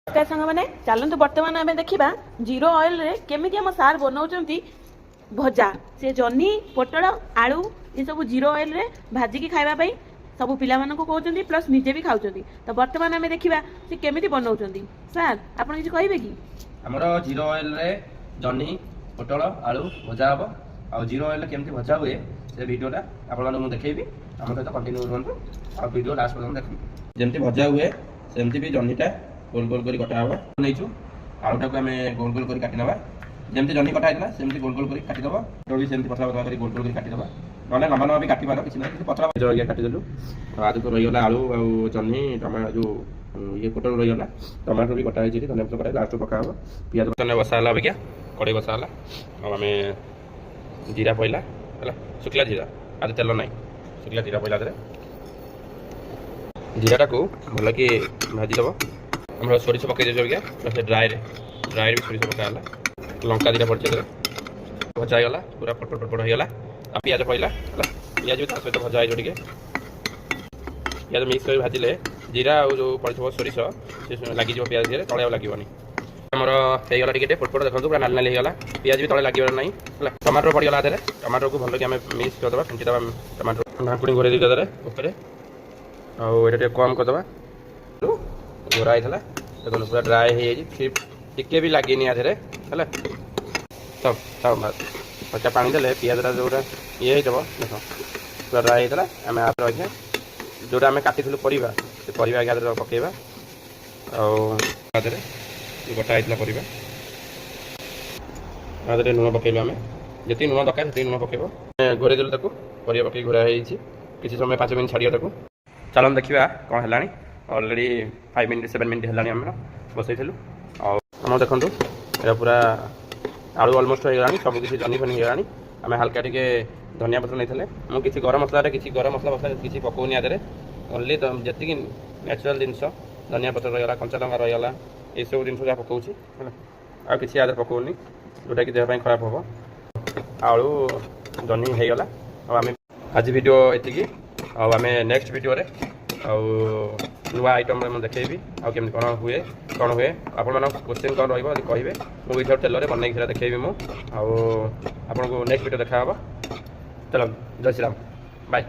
सांग मैंने चलतु बर्तमान आम देखा जीरो ऑयल रे केमी आम सार बनाऊँच भजा से जन्नी पोटल आलू ये सब जीरो ऑयल रे भाजिकी खावाई सब पिला कहते प्लस निजे भी खाऊँ तो बर्तमान आम देखा से केमी बनाऊँ सार आप कहे कि आमर जीरो ऑयल रे जन्नी पोटल आलू भजा हम आ जीरो ऑयल केमती भजा हुए से वीडियोटा आपको देखेबी आम सहित कंटिन्यू रुहतु आ वीडियो लास्ट पर्यटन देखते जमी भजा हुए सेमती भी जन्नीटा गोल गोल कर कटा हम नहीं आलूटा को आम गोल गोल कर काटिना जमी जन्नी कटा होता सेमती गोल गोल कर काटिदेव भी सेमती पतला पतला कर गोल गोल कर काटिदेव ना लंबा लंबा भी काटपार किसी ना पतला जगह काटिदेलु आज तो रहीगला आलू आ जन्नी टमाटो जो ये पोटल रहीगला टमाटो भी कटा होती धनिया पत्र लास्ट पका हम पियाज बसा है अबिका कड़े बसा है आम जीरा पड़ा है शुक्ला जीरा आज तेल ना शुक्ला जीरा पड़ा जीराटा को भल कि भाजीदेव आम सोरिष पकई दिया अबिका ड्राए ड्राए भी सोरिष पकाला लंका दीटा पड़े भजा होगा पूरा पटपट पटपट होगा आ पिज पड़ा पिज भी सहित भजा हो पिज मिक्स कर भाजिले जीरा और जो पड़े सोरिष लगे पिज दिए तले लगे आमर होगा टे पटपट देखो पूरा नाली नाली होगा पिज भी तले लगे ना है टमाटर पड़गला टमाटर को भल कि आम मिक्स करदे फेंटीदा टमाटर ढाकुणी घोर देदें उपर आटे कम करदे घोरा होता देखो पूरा ड्राए हो फिर टिके भी लगे आधे है तब तब पचा पानी देले पिजटा जो ये हो देख पूरा ड्राए होता आम आप रखे जोटा आम काटी परिवा से परिवा आगे पकेबा आधे गटा होता परिवा आधे लुण पकेलु आम जी लुण दरकार से लुण पकेब घोरे देलु ताको परिवा पकई घोरा किसी समय 5 मिनट छाड़िया ताको चलन देखा कौन है अलरेडी 5 मिनट 7 मिनट है आम बसईलु आम देखूँ ये पूरा आलू अलमोस्ट हो गलानी सब किसी जनी फनी होगा आम हाल्का टे धनिया पत्र नहीं मुझे किसी गरम मसला किसी गरम मसला मसला किसी पकाऊनी आधे ओनली जी नेचुराल जिनस धनिया पत्र रहीगला कंचा लंका रहीगला ये सब जिन जहाँ पकाऊँगी आ किसी आधे पकाऊनी जोटा कि देहपाई खराब हम आलू जनी होगला आम आज वीडियो ये आम नेक्स्ट वीडियो नुआ आइटम में देखेबी आमती कौन हुए आपण क्वेश्चन कौन रे मुझे विदाउट तेल बनई देखेबी मुझे नेक्स्ट वीडियो देखा चलो जय श्री राम बाय।